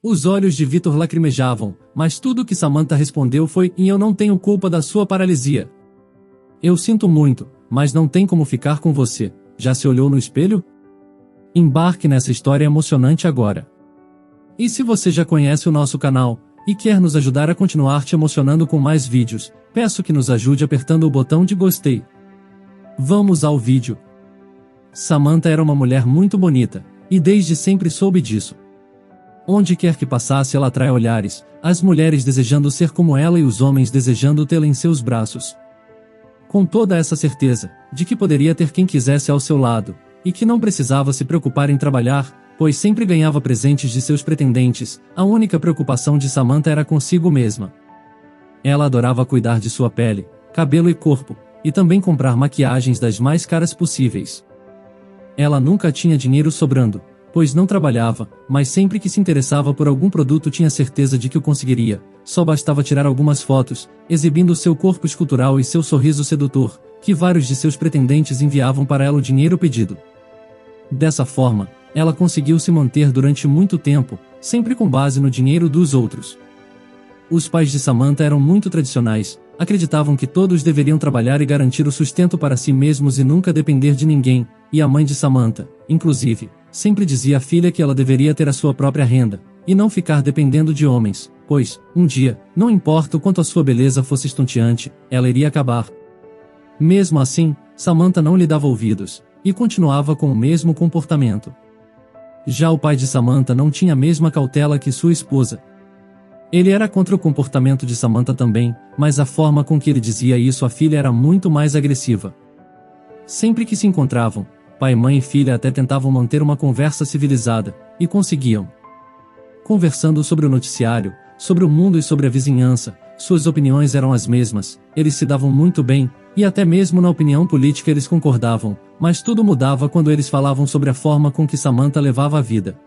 Os olhos de Vitor lacrimejavam, mas tudo que Samantha respondeu foi: "E eu não tenho culpa da sua paralisia. Eu sinto muito, mas não tem como ficar com você. Já se olhou no espelho?" Embarque nessa história emocionante agora. E se você já conhece o nosso canal e quer nos ajudar a continuar te emocionando com mais vídeos, peço que nos ajude apertando o botão de gostei. Vamos ao vídeo. Samantha era uma mulher muito bonita, e desde sempre soube disso. Onde quer que passasse ela atrai olhares, as mulheres desejando ser como ela e os homens desejando tê-la em seus braços. Com toda essa certeza, de que poderia ter quem quisesse ao seu lado, e que não precisava se preocupar em trabalhar, pois sempre ganhava presentes de seus pretendentes, a única preocupação de Samantha era consigo mesma. Ela adorava cuidar de sua pele, cabelo e corpo, e também comprar maquiagens das mais caras possíveis. Ela nunca tinha dinheiro sobrando, pois não trabalhava, mas sempre que se interessava por algum produto tinha certeza de que o conseguiria, só bastava tirar algumas fotos, exibindo seu corpo escultural e seu sorriso sedutor, que vários de seus pretendentes enviavam para ela o dinheiro pedido. Dessa forma, ela conseguiu se manter durante muito tempo, sempre com base no dinheiro dos outros. Os pais de Samantha eram muito tradicionais, acreditavam que todos deveriam trabalhar e garantir o sustento para si mesmos e nunca depender de ninguém, e a mãe de Samantha, inclusive, sempre dizia à filha que ela deveria ter a sua própria renda, e não ficar dependendo de homens, pois, um dia, não importa o quanto a sua beleza fosse estonteante, ela iria acabar. Mesmo assim, Samantha não lhe dava ouvidos, e continuava com o mesmo comportamento. Já o pai de Samantha não tinha a mesma cautela que sua esposa. Ele era contra o comportamento de Samantha também, mas a forma com que ele dizia isso à filha era muito mais agressiva. Sempre que se encontravam, pai, mãe e filha até tentavam manter uma conversa civilizada, e conseguiam. Conversando sobre o noticiário, sobre o mundo e sobre a vizinhança, suas opiniões eram as mesmas, eles se davam muito bem, e até mesmo na opinião política eles concordavam, mas tudo mudava quando eles falavam sobre a forma com que Samantha levava a vida.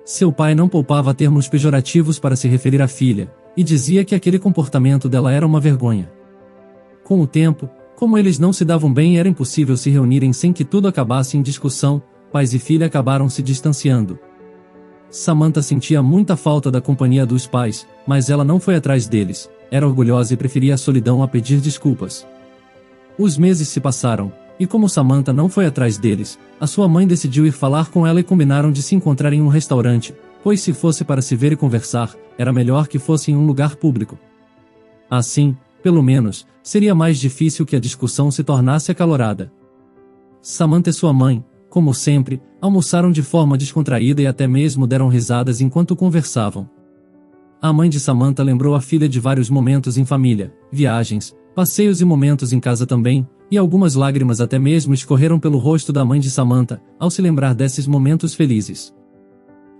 Seu pai não poupava termos pejorativos para se referir à filha, e dizia que aquele comportamento dela era uma vergonha. Com o tempo, como eles não se davam bem e era impossível se reunirem sem que tudo acabasse em discussão, pais e filha acabaram se distanciando. Samantha sentia muita falta da companhia dos pais, mas ela não foi atrás deles, era orgulhosa e preferia a solidão a pedir desculpas. Os meses se passaram, e como Samantha não foi atrás deles, a sua mãe decidiu ir falar com ela e combinaram de se encontrar em um restaurante, pois se fosse para se ver e conversar, era melhor que fosse em um lugar público. Assim, pelo menos, seria mais difícil que a discussão se tornasse acalorada. Samantha e sua mãe, como sempre, almoçaram de forma descontraída e até mesmo deram risadas enquanto conversavam. A mãe de Samantha lembrou a filha de vários momentos em família, viagens, passeios e momentos em casa também, e algumas lágrimas até mesmo escorreram pelo rosto da mãe de Samantha, ao se lembrar desses momentos felizes.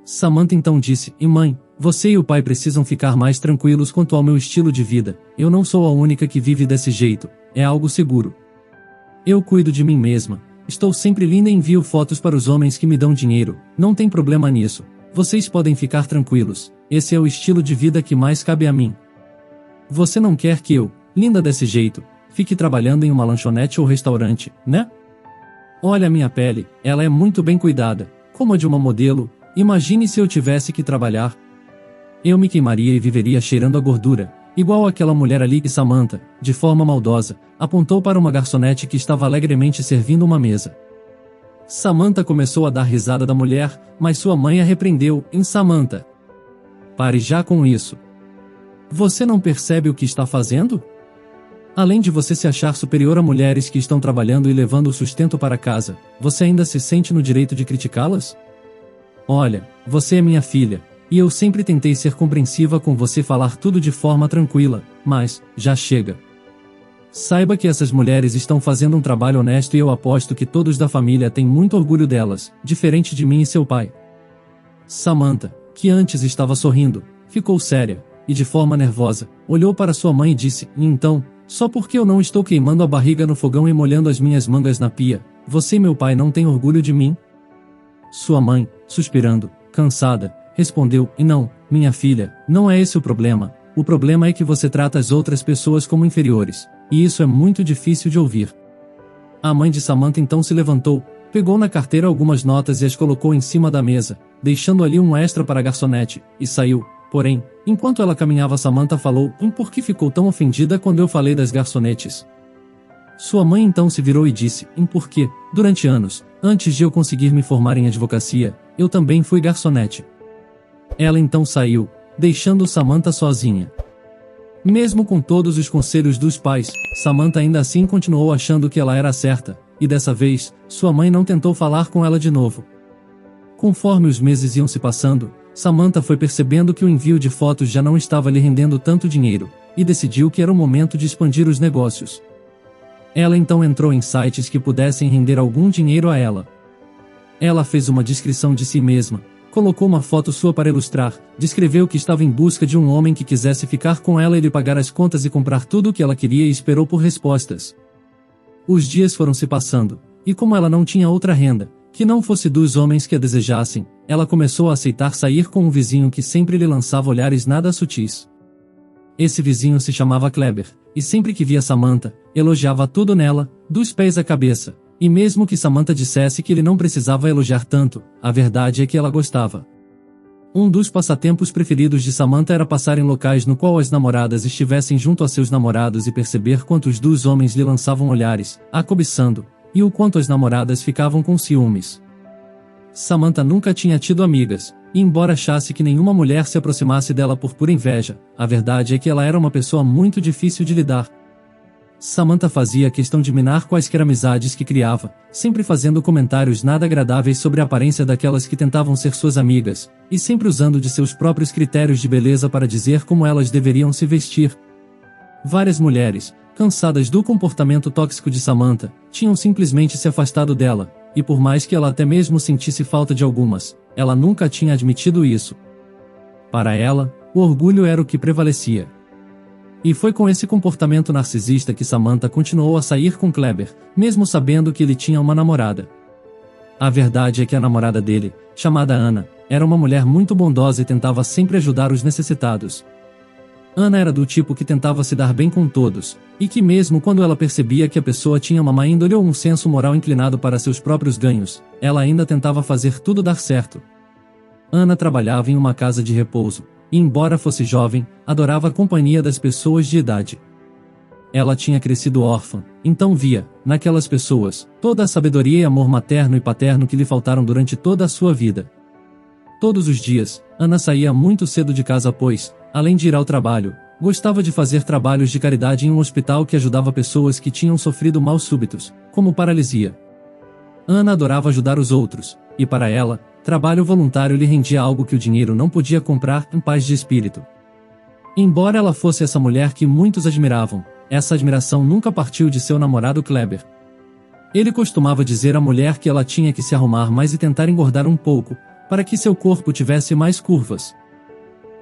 Samantha então disse: "E mãe, você e o pai precisam ficar mais tranquilos quanto ao meu estilo de vida, eu não sou a única que vive desse jeito, é algo seguro. Eu cuido de mim mesma, estou sempre linda e envio fotos para os homens que me dão dinheiro, não tem problema nisso, vocês podem ficar tranquilos, esse é o estilo de vida que mais cabe a mim. Você não quer que eu, linda desse jeito, fique trabalhando em uma lanchonete ou restaurante, né? Olha a minha pele, ela é muito bem cuidada, como a de uma modelo, imagine se eu tivesse que trabalhar. Eu me queimaria e viveria cheirando a gordura, igual aquela mulher ali." E Samantha, de forma maldosa, apontou para uma garçonete que estava alegremente servindo uma mesa. Samantha começou a dar risada da mulher, mas sua mãe a repreendeu: Samantha, pare já com isso. Você não percebe o que está fazendo? Além de você se achar superior a mulheres que estão trabalhando e levando o sustento para casa, você ainda se sente no direito de criticá-las? Olha, você é minha filha, e eu sempre tentei ser compreensiva com você, falar tudo de forma tranquila, mas, já chega. Saiba que essas mulheres estão fazendo um trabalho honesto e eu aposto que todos da família têm muito orgulho delas, diferente de mim e seu pai." Samantha, que antes estava sorrindo, ficou séria, e de forma nervosa, olhou para sua mãe e disse: "E então, só porque eu não estou queimando a barriga no fogão e molhando as minhas mangas na pia, você e meu pai não têm orgulho de mim?" Sua mãe, suspirando, cansada, respondeu: "E não, minha filha, não é esse o problema é que você trata as outras pessoas como inferiores, e isso é muito difícil de ouvir." A mãe de Samantha então se levantou, Pegou na carteira algumas notas e as colocou em cima da mesa, deixando ali um extra para a garçonete, e saiu. Porém, enquanto ela caminhava, Samantha falou: por que ficou tão ofendida quando eu falei das garçonetes? Sua mãe então se virou e disse: porque, durante anos, antes de eu conseguir me formar em advocacia, eu também fui garçonete. Ela então saiu, deixando Samantha sozinha. Mesmo com todos os conselhos dos pais, Samantha ainda assim continuou achando que ela era certa, e dessa vez, sua mãe não tentou falar com ela de novo. Conforme os meses iam se passando, Samantha foi percebendo que o envio de fotos já não estava lhe rendendo tanto dinheiro, e decidiu que era o momento de expandir os negócios. Ela então entrou em sites que pudessem render algum dinheiro a ela. Ela fez uma descrição de si mesma, colocou uma foto sua para ilustrar, descreveu que estava em busca de um homem que quisesse ficar com ela e lhe pagar as contas e comprar tudo o que ela queria, e esperou por respostas. Os dias foram se passando, e como ela não tinha outra renda, que não fosse dos homens que a desejassem, ela começou a aceitar sair com um vizinho que sempre lhe lançava olhares nada sutis. Esse vizinho se chamava Kleber, e sempre que via Samantha, elogiava tudo nela, dos pés à cabeça, e mesmo que Samantha dissesse que ele não precisava elogiar tanto, a verdade é que ela gostava. Um dos passatempos preferidos de Samantha era passar em locais no qual as namoradas estivessem junto a seus namorados e perceber quantos dos homens lhe lançavam olhares, a cobiçando, e o quanto as namoradas ficavam com ciúmes. Samantha nunca tinha tido amigas, e embora achasse que nenhuma mulher se aproximasse dela por pura inveja, a verdade é que ela era uma pessoa muito difícil de lidar. Samantha fazia questão de minar quaisquer amizades que criava, sempre fazendo comentários nada agradáveis sobre a aparência daquelas que tentavam ser suas amigas, e sempre usando de seus próprios critérios de beleza para dizer como elas deveriam se vestir. Várias mulheres, cansadas do comportamento tóxico de Samantha, tinham simplesmente se afastado dela, e por mais que ela até mesmo sentisse falta de algumas, ela nunca tinha admitido isso. Para ela, o orgulho era o que prevalecia. E foi com esse comportamento narcisista que Samantha continuou a sair com Kleber, mesmo sabendo que ele tinha uma namorada. A verdade é que a namorada dele, chamada Ana, era uma mulher muito bondosa e tentava sempre ajudar os necessitados. Ana era do tipo que tentava se dar bem com todos, e que mesmo quando ela percebia que a pessoa tinha uma má índole ou um senso moral inclinado para seus próprios ganhos, ela ainda tentava fazer tudo dar certo. Ana trabalhava em uma casa de repouso, e embora fosse jovem, adorava a companhia das pessoas de idade. Ela tinha crescido órfã, então via, naquelas pessoas, toda a sabedoria e amor materno e paterno que lhe faltaram durante toda a sua vida. Todos os dias, Ana saía muito cedo de casa pois, além de ir ao trabalho, gostava de fazer trabalhos de caridade em um hospital que ajudava pessoas que tinham sofrido maus súbitos, como paralisia. Ana adorava ajudar os outros, e para ela, trabalho voluntário lhe rendia algo que o dinheiro não podia comprar: paz de espírito. Embora ela fosse essa mulher que muitos admiravam, essa admiração nunca partiu de seu namorado Kleber. Ele costumava dizer à mulher que ela tinha que se arrumar mais e tentar engordar um pouco, para que seu corpo tivesse mais curvas.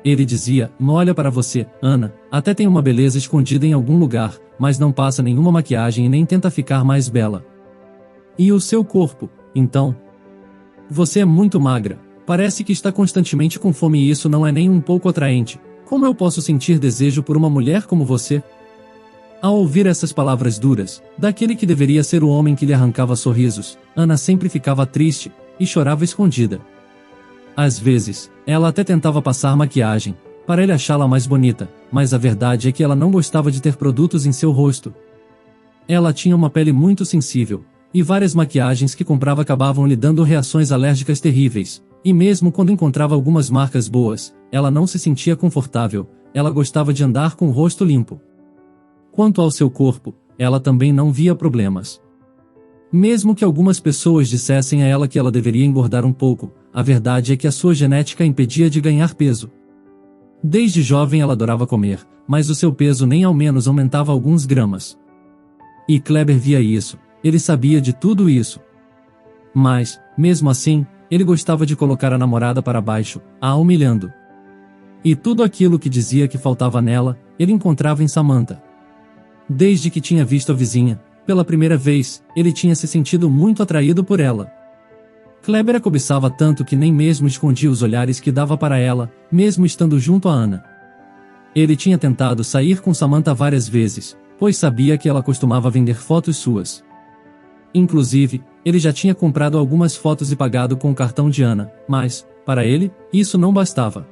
Ele dizia: olha para você, Ana, até tem uma beleza escondida em algum lugar, mas não passa nenhuma maquiagem e nem tenta ficar mais bela. E o seu corpo, então? Você é muito magra, parece que está constantemente com fome e isso não é nem um pouco atraente. Como eu posso sentir desejo por uma mulher como você? Ao ouvir essas palavras duras, daquele que deveria ser o homem que lhe arrancava sorrisos, Ana sempre ficava triste, e chorava escondida. Às vezes, ela até tentava passar maquiagem, para ele achá-la mais bonita, mas a verdade é que ela não gostava de ter produtos em seu rosto. Ela tinha uma pele muito sensível, e várias maquiagens que comprava acabavam lhe dando reações alérgicas terríveis, e mesmo quando encontrava algumas marcas boas, ela não se sentia confortável, ela gostava de andar com o rosto limpo. Quanto ao seu corpo, ela também não via problemas. Mesmo que algumas pessoas dissessem a ela que ela deveria engordar um pouco, a verdade é que a sua genética a impedia de ganhar peso. Desde jovem ela adorava comer, mas o seu peso nem ao menos aumentava alguns gramas. E Kleber via isso, ele sabia de tudo isso. Mas, mesmo assim, ele gostava de colocar a namorada para baixo, a humilhando. E tudo aquilo que dizia que faltava nela, ele encontrava em Samantha. Desde que tinha visto a vizinha, pela primeira vez, ele tinha se sentido muito atraído por ela. Kleber a cobiçava tanto que nem mesmo escondia os olhares que dava para ela, mesmo estando junto a Ana. Ele tinha tentado sair com Samantha várias vezes, pois sabia que ela costumava vender fotos suas. Inclusive, ele já tinha comprado algumas fotos e pagado com o cartão de Ana, mas, para ele, isso não bastava.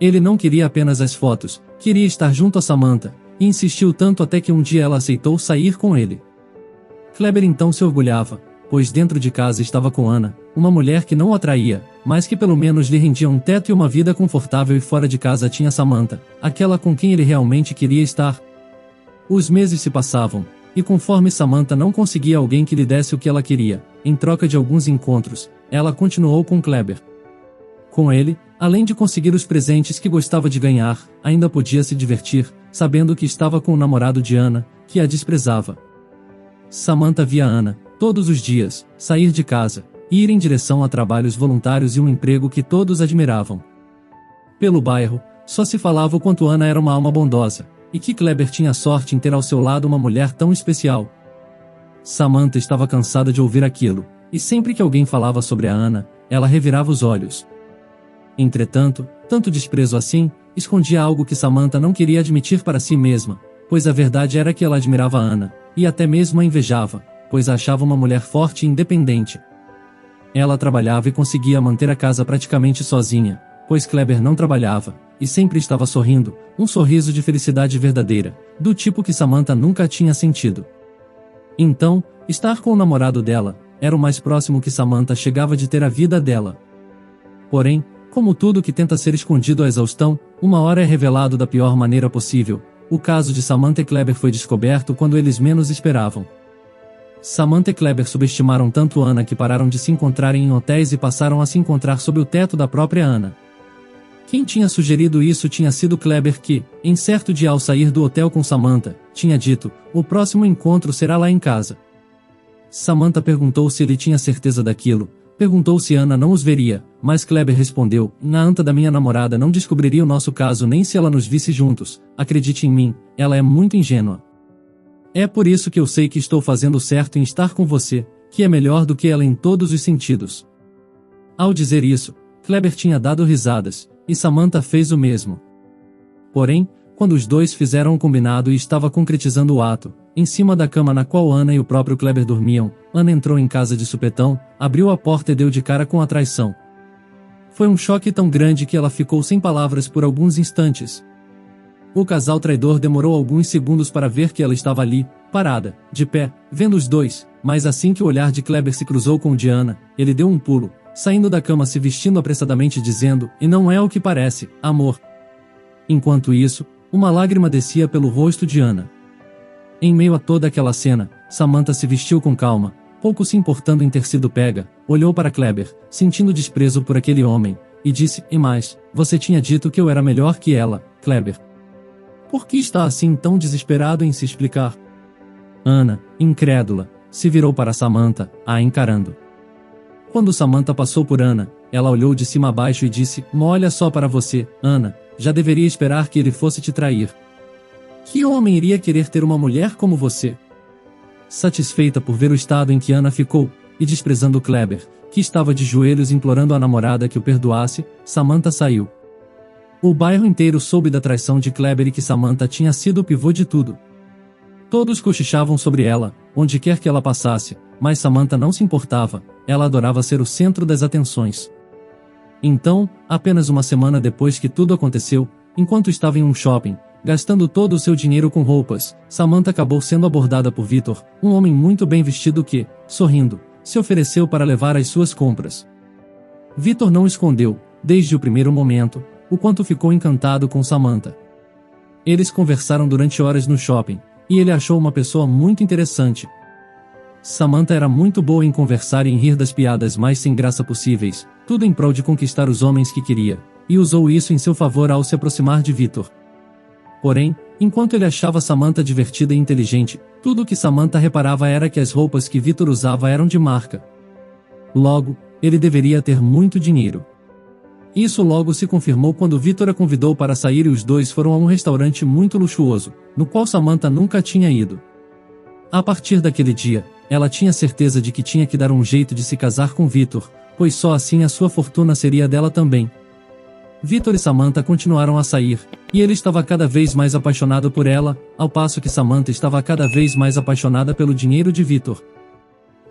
Ele não queria apenas as fotos, queria estar junto a Samantha, e insistiu tanto até que um dia ela aceitou sair com ele. Kleber então se orgulhava, pois dentro de casa estava com Ana, uma mulher que não o atraía, mas que pelo menos lhe rendia um teto e uma vida confortável, e fora de casa tinha Samantha, aquela com quem ele realmente queria estar. Os meses se passavam, e conforme Samantha não conseguia alguém que lhe desse o que ela queria, em troca de alguns encontros, ela continuou com Kleber. Com ele, além de conseguir os presentes que gostava de ganhar, ainda podia se divertir, sabendo que estava com o namorado de Ana, que a desprezava. Samantha via Ana, todos os dias, sair de casa, e ir em direção a trabalhos voluntários e um emprego que todos admiravam. Pelo bairro, só se falava o quanto Ana era uma alma bondosa, e que Kleber tinha sorte em ter ao seu lado uma mulher tão especial. Samantha estava cansada de ouvir aquilo, e sempre que alguém falava sobre a Ana, ela revirava os olhos. Entretanto, tanto desprezo assim, escondia algo que Samantha não queria admitir para si mesma, pois a verdade era que ela admirava a Ana, e até mesmo a invejava, pois a achava uma mulher forte e independente. Ela trabalhava e conseguia manter a casa praticamente sozinha, pois Kleber não trabalhava, e sempre estava sorrindo, um sorriso de felicidade verdadeira, do tipo que Samantha nunca tinha sentido. Então, estar com o namorado dela, era o mais próximo que Samantha chegava de ter a vida dela. Porém, como tudo que tenta ser escondido à exaustão, uma hora é revelado da pior maneira possível. O caso de Samantha e Kleber foi descoberto quando eles menos esperavam. Samantha e Kleber subestimaram tanto Ana que pararam de se encontrarem em hotéis e passaram a se encontrar sob o teto da própria Ana. Quem tinha sugerido isso tinha sido Kleber que, em certo dia ao sair do hotel com Samantha, tinha dito: "O próximo encontro será lá em casa." Samantha perguntou se ele tinha certeza daquilo, perguntou se Ana não os veria, mas Kleber respondeu: "Na anta da minha namorada não descobriria o nosso caso nem se ela nos visse juntos, acredite em mim, ela é muito ingênua. É por isso que eu sei que estou fazendo certo em estar com você, que é melhor do que ela em todos os sentidos." Ao dizer isso, Kleber tinha dado risadas, e Samantha fez o mesmo. Porém, quando os dois fizeram o combinado e estava concretizando o ato, em cima da cama na qual Ana e o próprio Kleber dormiam, Ana entrou em casa de supetão, abriu a porta e deu de cara com a traição. Foi um choque tão grande que ela ficou sem palavras por alguns instantes. O casal traidor demorou alguns segundos para ver que ela estava ali, parada, de pé, vendo os dois, mas assim que o olhar de Kleber se cruzou com o de Ana, ele deu um pulo, saindo da cama se vestindo apressadamente dizendo: "E não é o que parece, amor." Enquanto isso, uma lágrima descia pelo rosto de Ana. Em meio a toda aquela cena, Samantha se vestiu com calma, pouco se importando em ter sido pega, olhou para Kleber, sentindo desprezo por aquele homem, e disse: "E mais, você tinha dito que eu era melhor que ela, Kleber. Por que está assim tão desesperado em se explicar?" Ana, incrédula, se virou para Samantha, a encarando. Quando Samantha passou por Ana, ela olhou de cima a baixo e disse: "Olha só para você, Ana, já deveria esperar que ele fosse te trair. Que homem iria querer ter uma mulher como você?" Satisfeita por ver o estado em que Ana ficou, e desprezando Kleber, que estava de joelhos implorando à namorada que o perdoasse, Samantha saiu. O bairro inteiro soube da traição de Kleber e que Samantha tinha sido o pivô de tudo. Todos cochichavam sobre ela, onde quer que ela passasse, mas Samantha não se importava, ela adorava ser o centro das atenções. Então, apenas uma semana depois que tudo aconteceu, enquanto estava em um shopping, gastando todo o seu dinheiro com roupas, Samantha acabou sendo abordada por Victor, um homem muito bem vestido que, sorrindo, se ofereceu para levar as suas compras. Victor não escondeu, desde o primeiro momento, o quanto ficou encantado com Samantha. Eles conversaram durante horas no shopping, e ele achou uma pessoa muito interessante. Samantha era muito boa em conversar e em rir das piadas mais sem graça possíveis, tudo em prol de conquistar os homens que queria, e usou isso em seu favor ao se aproximar de Victor. Porém, enquanto ele achava Samantha divertida e inteligente, tudo o que Samantha reparava era que as roupas que Victor usava eram de marca. Logo, ele deveria ter muito dinheiro. Isso logo se confirmou quando Victor a convidou para sair e os dois foram a um restaurante muito luxuoso, no qual Samantha nunca tinha ido. A partir daquele dia, ela tinha certeza de que tinha que dar um jeito de se casar com Victor, pois só assim a sua fortuna seria dela também. Victor e Samantha continuaram a sair, e ele estava cada vez mais apaixonado por ela, ao passo que Samantha estava cada vez mais apaixonada pelo dinheiro de Victor.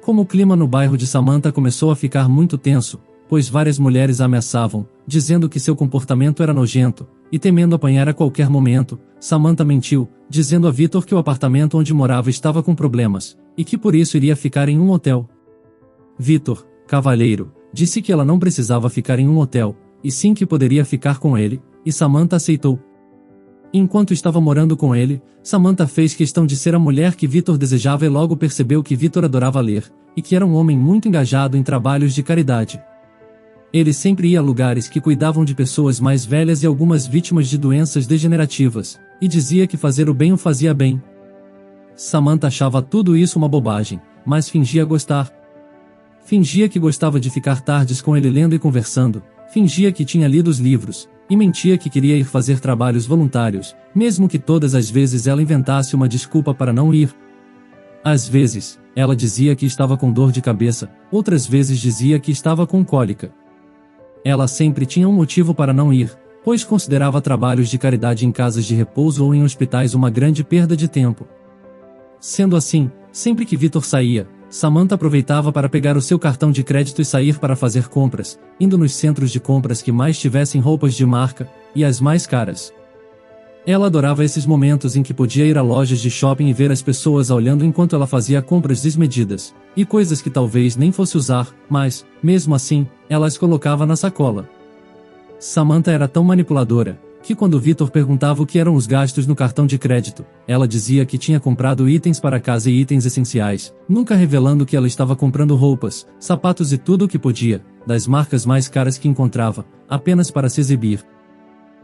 Como o clima no bairro de Samantha começou a ficar muito tenso, pois várias mulheres a ameaçavam, dizendo que seu comportamento era nojento, e temendo apanhar a qualquer momento, Samantha mentiu, dizendo a Victor que o apartamento onde morava estava com problemas, e que por isso iria ficar em um hotel. Victor, cavalheiro, disse que ela não precisava ficar em um hotel, e sim que poderia ficar com ele, e Samantha aceitou. Enquanto estava morando com ele, Samantha fez questão de ser a mulher que Victor desejava e logo percebeu que Victor adorava ler, e que era um homem muito engajado em trabalhos de caridade. Ele sempre ia a lugares que cuidavam de pessoas mais velhas e algumas vítimas de doenças degenerativas, e dizia que fazer o bem o fazia bem. Samantha achava tudo isso uma bobagem, mas fingia gostar. Fingia que gostava de ficar tardes com ele lendo e conversando, fingia que tinha lido os livros, e mentia que queria ir fazer trabalhos voluntários, mesmo que todas as vezes ela inventasse uma desculpa para não ir. Às vezes, ela dizia que estava com dor de cabeça, outras vezes dizia que estava com cólica. Ela sempre tinha um motivo para não ir, pois considerava trabalhos de caridade em casas de repouso ou em hospitais uma grande perda de tempo. Sendo assim, sempre que Victor saía, Samantha aproveitava para pegar o seu cartão de crédito e sair para fazer compras, indo nos centros de compras que mais tivessem roupas de marca, e as mais caras. Ela adorava esses momentos em que podia ir a lojas de shopping e ver as pessoas a olhando enquanto ela fazia compras desmedidas, e coisas que talvez nem fosse usar, mas, mesmo assim, ela as colocava na sacola. Samantha era tão manipuladora, que quando Victor perguntava o que eram os gastos no cartão de crédito, ela dizia que tinha comprado itens para casa e itens essenciais, nunca revelando que ela estava comprando roupas, sapatos e tudo o que podia, das marcas mais caras que encontrava, apenas para se exibir.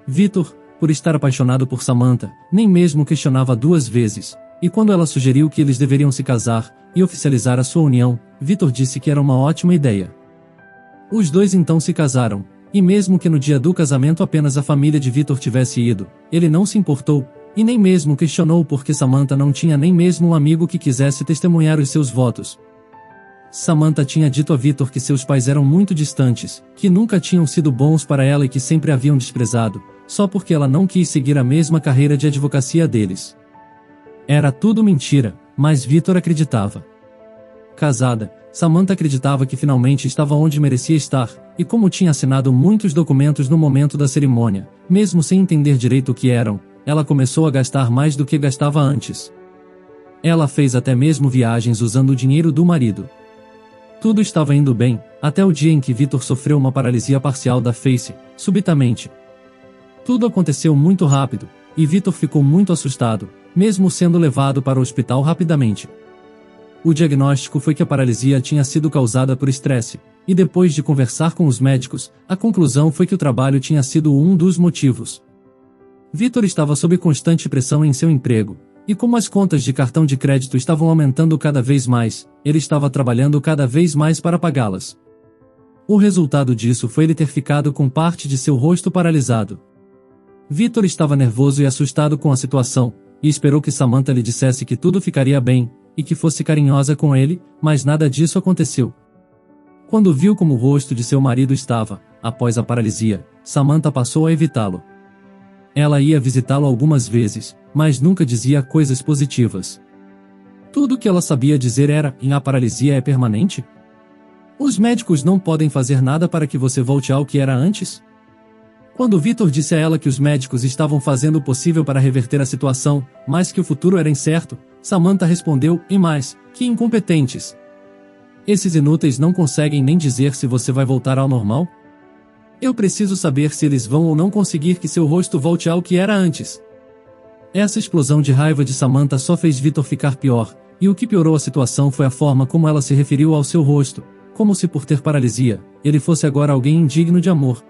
Victor, por estar apaixonado por Samantha, nem mesmo questionava duas vezes, e quando ela sugeriu que eles deveriam se casar e oficializar a sua união, Victor disse que era uma ótima ideia. Os dois então se casaram, e mesmo que no dia do casamento apenas a família de Victor tivesse ido, ele não se importou, e nem mesmo questionou porque Samantha não tinha nem mesmo um amigo que quisesse testemunhar os seus votos. Samantha tinha dito a Victor que seus pais eram muito distantes, que nunca tinham sido bons para ela e que sempre a haviam desprezado, só porque ela não quis seguir a mesma carreira de advocacia deles. Era tudo mentira, mas Victor acreditava. Casada, Samantha acreditava que finalmente estava onde merecia estar, e como tinha assinado muitos documentos no momento da cerimônia, mesmo sem entender direito o que eram, ela começou a gastar mais do que gastava antes. Ela fez até mesmo viagens usando o dinheiro do marido. Tudo estava indo bem, até o dia em que Victor sofreu uma paralisia parcial da face, subitamente. Tudo aconteceu muito rápido, e Victor ficou muito assustado, mesmo sendo levado para o hospital rapidamente. O diagnóstico foi que a paralisia tinha sido causada por estresse, e depois de conversar com os médicos, a conclusão foi que o trabalho tinha sido um dos motivos. Victor estava sob constante pressão em seu emprego, e como as contas de cartão de crédito estavam aumentando cada vez mais, ele estava trabalhando cada vez mais para pagá-las. O resultado disso foi ele ter ficado com parte de seu rosto paralisado. Victor estava nervoso e assustado com a situação, e esperou que Samantha lhe dissesse que tudo ficaria bem, e que fosse carinhosa com ele, mas nada disso aconteceu. Quando viu como o rosto de seu marido estava, após a paralisia, Samantha passou a evitá-lo. Ela ia visitá-lo algumas vezes, mas nunca dizia coisas positivas. Tudo o que ela sabia dizer era: a paralisia é permanente? Os médicos não podem fazer nada para que você volte ao que era antes? Quando Victor disse a ela que os médicos estavam fazendo o possível para reverter a situação, mas que o futuro era incerto, Samantha respondeu: e mais, que incompetentes. Esses inúteis não conseguem nem dizer se você vai voltar ao normal? Eu preciso saber se eles vão ou não conseguir que seu rosto volte ao que era antes. Essa explosão de raiva de Samantha só fez Victor ficar pior, e o que piorou a situação foi a forma como ela se referiu ao seu rosto, como se por ter paralisia, ele fosse agora alguém indigno de amor.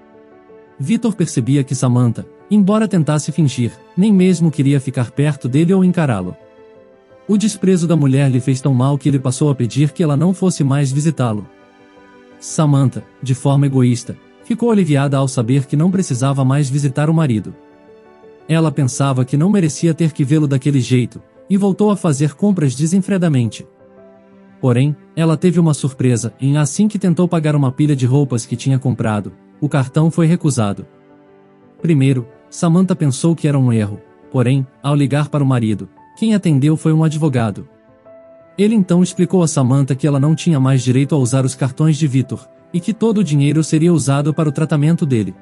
Victor percebia que Samantha, embora tentasse fingir, nem mesmo queria ficar perto dele ou encará-lo. O desprezo da mulher lhe fez tão mal que ele passou a pedir que ela não fosse mais visitá-lo. Samantha, de forma egoísta, ficou aliviada ao saber que não precisava mais visitar o marido. Ela pensava que não merecia ter que vê-lo daquele jeito, e voltou a fazer compras desenfreadamente. Porém, ela teve uma surpresa, assim que tentou pagar uma pilha de roupas que tinha comprado, o cartão foi recusado. Primeiro, Samantha pensou que era um erro, porém, ao ligar para o marido, quem atendeu foi um advogado. Ele então explicou a Samantha que ela não tinha mais direito a usar os cartões de Victor, e que todo o dinheiro seria usado para o tratamento dele.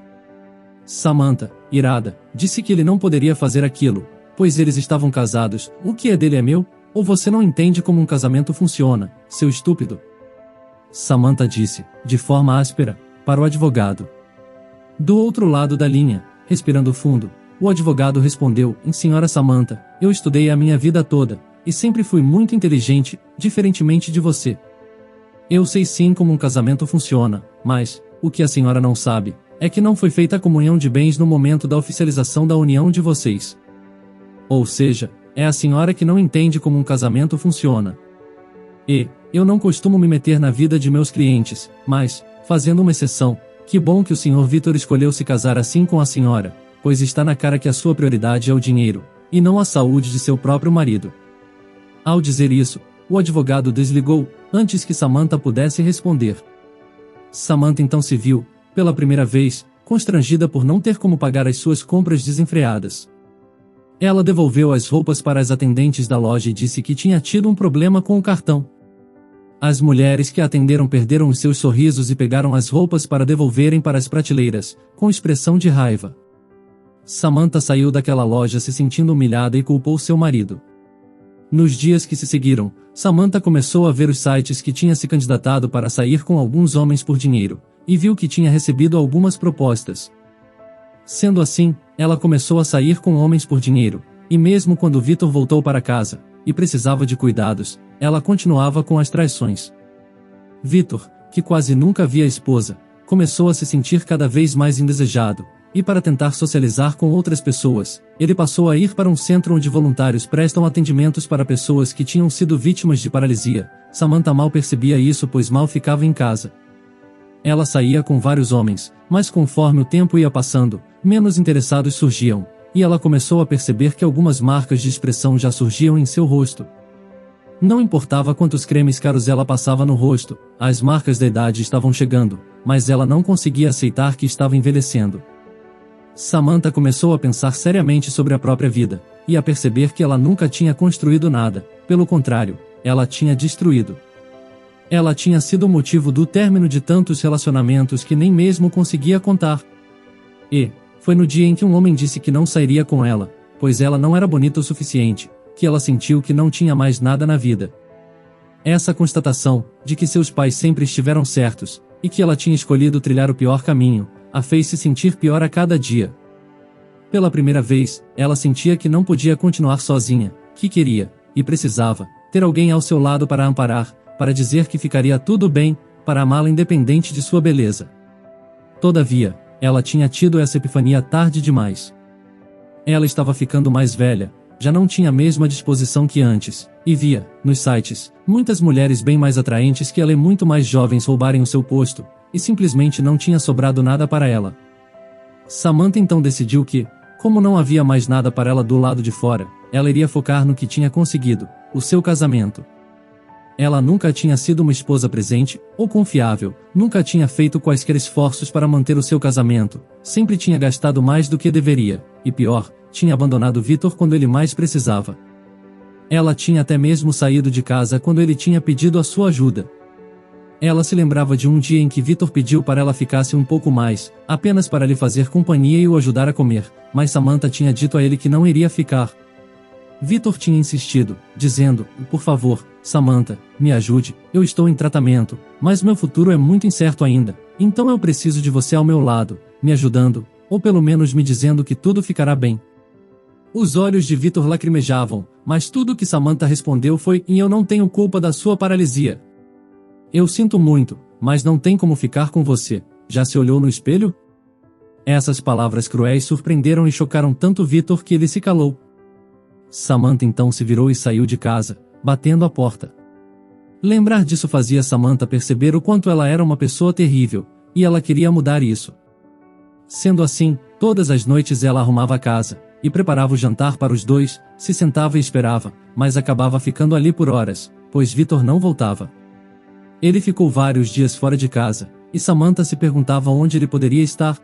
Samantha, irada, disse que ele não poderia fazer aquilo, pois eles estavam casados. O que é dele é meu, ou você não entende como um casamento funciona, seu estúpido? Samantha disse, de forma áspera, para o advogado. Do outro lado da linha, respirando fundo, o advogado respondeu, Senhora Samantha, eu estudei a minha vida toda, e sempre fui muito inteligente, diferentemente de você. Eu sei sim como um casamento funciona, mas, o que a senhora não sabe, é que não foi feita a comunhão de bens no momento da oficialização da união de vocês. Ou seja, é a senhora que não entende como um casamento funciona. E, eu não costumo me meter na vida de meus clientes, mas, fazendo uma exceção, que bom que o Sr. Victor escolheu se casar assim com a senhora, pois está na cara que a sua prioridade é o dinheiro, e não a saúde de seu próprio marido. Ao dizer isso, o advogado desligou, antes que Samantha pudesse responder. Samantha então se viu, pela primeira vez, constrangida por não ter como pagar as suas compras desenfreadas. Ela devolveu as roupas para as atendentes da loja e disse que tinha tido um problema com o cartão. As mulheres que a atenderam perderam os seus sorrisos e pegaram as roupas para devolverem para as prateleiras, com expressão de raiva. Samantha saiu daquela loja se sentindo humilhada e culpou seu marido. Nos dias que se seguiram, Samantha começou a ver os sites que tinha se candidatado para sair com alguns homens por dinheiro, e viu que tinha recebido algumas propostas. Sendo assim, ela começou a sair com homens por dinheiro, e mesmo quando Victor voltou para casa, e precisava de cuidados, ela continuava com as traições. Victor, que quase nunca via a esposa, começou a se sentir cada vez mais indesejado, e para tentar socializar com outras pessoas, ele passou a ir para um centro onde voluntários prestam atendimentos para pessoas que tinham sido vítimas de paralisia. Samantha mal percebia isso pois mal ficava em casa. Ela saía com vários homens, mas conforme o tempo ia passando, menos interessados surgiam, e ela começou a perceber que algumas marcas de expressão já surgiam em seu rosto. Não importava quantos cremes caros ela passava no rosto, as marcas da idade estavam chegando, mas ela não conseguia aceitar que estava envelhecendo. Samantha começou a pensar seriamente sobre a própria vida, e a perceber que ela nunca tinha construído nada, pelo contrário, ela tinha destruído. Ela tinha sido o motivo do término de tantos relacionamentos que nem mesmo conseguia contar. E, foi no dia em que um homem disse que não sairia com ela, pois ela não era bonita o suficiente, que ela sentiu que não tinha mais nada na vida. Essa constatação, de que seus pais sempre estiveram certos, e que ela tinha escolhido trilhar o pior caminho, a fez se sentir pior a cada dia. Pela primeira vez, ela sentia que não podia continuar sozinha, que queria, e precisava, ter alguém ao seu lado para a amparar, para dizer que ficaria tudo bem, para amá-la independente de sua beleza. Todavia, ela tinha tido essa epifania tarde demais. Ela estava ficando mais velha, já não tinha a mesma disposição que antes, e via, nos sites, muitas mulheres bem mais atraentes que ela e muito mais jovens roubarem o seu posto, e simplesmente não tinha sobrado nada para ela. Samantha então decidiu que, como não havia mais nada para ela do lado de fora, ela iria focar no que tinha conseguido, o seu casamento. Ela nunca tinha sido uma esposa presente, ou confiável, nunca tinha feito quaisquer esforços para manter o seu casamento, sempre tinha gastado mais do que deveria, e pior, tinha abandonado Victor quando ele mais precisava. Ela tinha até mesmo saído de casa quando ele tinha pedido a sua ajuda. Ela se lembrava de um dia em que Victor pediu para ela ficasse um pouco mais, apenas para lhe fazer companhia e o ajudar a comer, mas Samantha tinha dito a ele que não iria ficar. Victor tinha insistido, dizendo, por favor, Samantha, me ajude, eu estou em tratamento, mas meu futuro é muito incerto ainda, então eu preciso de você ao meu lado, me ajudando, ou pelo menos me dizendo que tudo ficará bem. Os olhos de Victor lacrimejavam, mas tudo o que Samantha respondeu foi, eu não tenho culpa da sua paralisia. Eu sinto muito, mas não tem como ficar com você, já se olhou no espelho? Essas palavras cruéis surpreenderam e chocaram tanto Victor que ele se calou. Samantha então se virou e saiu de casa, batendo a porta. Lembrar disso fazia Samantha perceber o quanto ela era uma pessoa terrível, e ela queria mudar isso. Sendo assim, todas as noites ela arrumava a casa, e preparava o jantar para os dois, se sentava e esperava, mas acabava ficando ali por horas, pois Victor não voltava. Ele ficou vários dias fora de casa, e Samantha se perguntava onde ele poderia estar.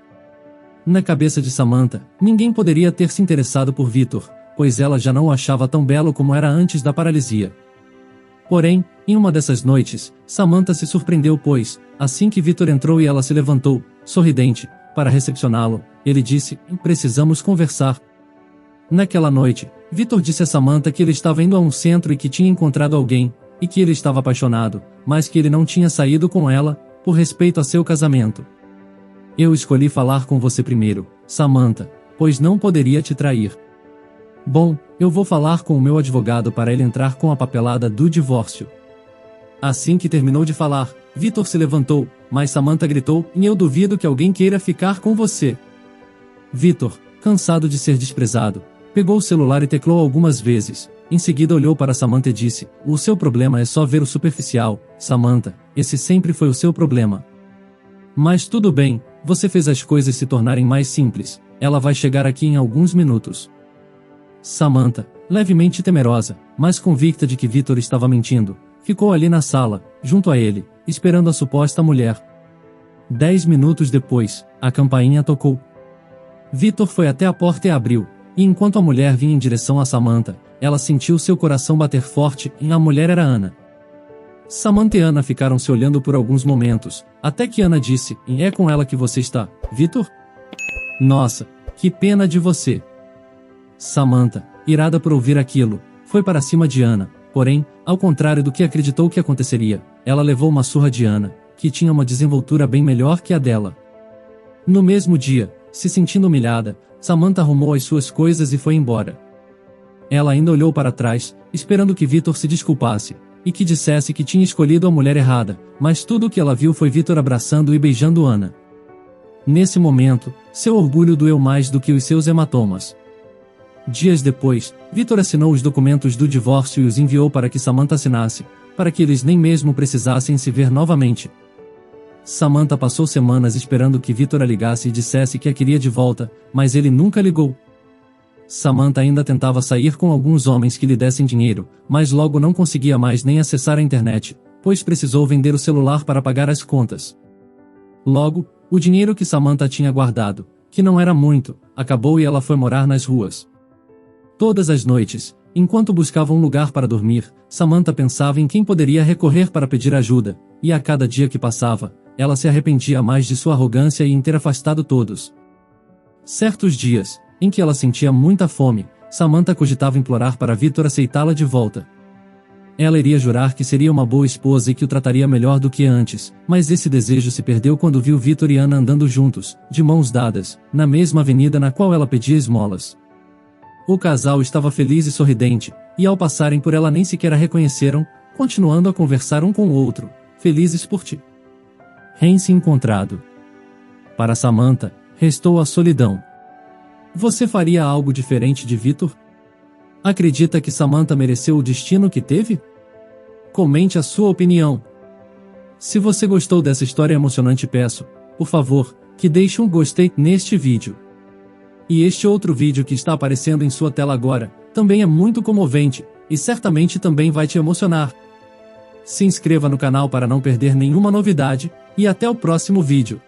Na cabeça de Samantha, ninguém poderia ter se interessado por Victor, pois ela já não o achava tão belo como era antes da paralisia. Porém, em uma dessas noites, Samantha se surpreendeu pois, assim que Victor entrou e ela se levantou, sorridente, para recepcioná-lo, ele disse, precisamos conversar. Naquela noite, Victor disse a Samantha que ele estava indo a um centro e que tinha encontrado alguém, e que ele estava apaixonado, mas que ele não tinha saído com ela, por respeito a seu casamento. Eu escolhi falar com você primeiro, Samantha, pois não poderia te trair. Bom, eu vou falar com o meu advogado para ele entrar com a papelada do divórcio. Assim que terminou de falar, Victor se levantou, mas Samantha gritou, eu duvido que alguém queira ficar com você. Victor, cansado de ser desprezado, pegou o celular e teclou algumas vezes. Em seguida olhou para Samantha e disse, o seu problema é só ver o superficial, Samantha, esse sempre foi o seu problema. Mas tudo bem, você fez as coisas se tornarem mais simples, ela vai chegar aqui em alguns minutos. Samantha, levemente temerosa, mas convicta de que Victor estava mentindo, ficou ali na sala, junto a ele, esperando a suposta mulher. 10 minutos depois, a campainha tocou. Victor foi até a porta e abriu, e enquanto a mulher vinha em direção a Samantha, ela sentiu seu coração bater forte, e a mulher era Ana. Samantha e Ana ficaram se olhando por alguns momentos, até que Ana disse, é com ela que você está, Victor? Nossa, que pena de você. Samantha, irada por ouvir aquilo, foi para cima de Ana, porém, ao contrário do que acreditou que aconteceria, ela levou uma surra de Ana, que tinha uma desenvoltura bem melhor que a dela. No mesmo dia, se sentindo humilhada, Samantha arrumou as suas coisas e foi embora. Ela ainda olhou para trás, esperando que Victor se desculpasse, e que dissesse que tinha escolhido a mulher errada, mas tudo o que ela viu foi Victor abraçando e beijando Ana. Nesse momento, seu orgulho doeu mais do que os seus hematomas. Dias depois, Victor assinou os documentos do divórcio e os enviou para que Samantha assinasse, para que eles nem mesmo precisassem se ver novamente. Samantha passou semanas esperando que Victor a ligasse e dissesse que a queria de volta, mas ele nunca ligou. Samantha ainda tentava sair com alguns homens que lhe dessem dinheiro, mas logo não conseguia mais nem acessar a internet, pois precisou vender o celular para pagar as contas. Logo, o dinheiro que Samantha tinha guardado, que não era muito, acabou e ela foi morar nas ruas. Todas as noites, enquanto buscava um lugar para dormir, Samantha pensava em quem poderia recorrer para pedir ajuda, e a cada dia que passava, ela se arrependia mais de sua arrogância e em ter afastado todos. Certos dias, em que ela sentia muita fome, Samantha cogitava implorar para Victor aceitá-la de volta. Ela iria jurar que seria uma boa esposa e que o trataria melhor do que antes, mas esse desejo se perdeu quando viu Victor e Ana andando juntos, de mãos dadas, na mesma avenida na qual ela pedia esmolas. O casal estava feliz e sorridente, e ao passarem por ela nem sequer a reconheceram, continuando a conversar um com o outro, felizes por ti. Rem-se encontrado. Para Samantha, restou a solidão. Você faria algo diferente de Victor? Acredita que Samantha mereceu o destino que teve? Comente a sua opinião. Se você gostou dessa história emocionante, peço, por favor, que deixe um gostei neste vídeo. E este outro vídeo que está aparecendo em sua tela agora, também é muito comovente, e certamente também vai te emocionar. Se inscreva no canal para não perder nenhuma novidade, e até o próximo vídeo.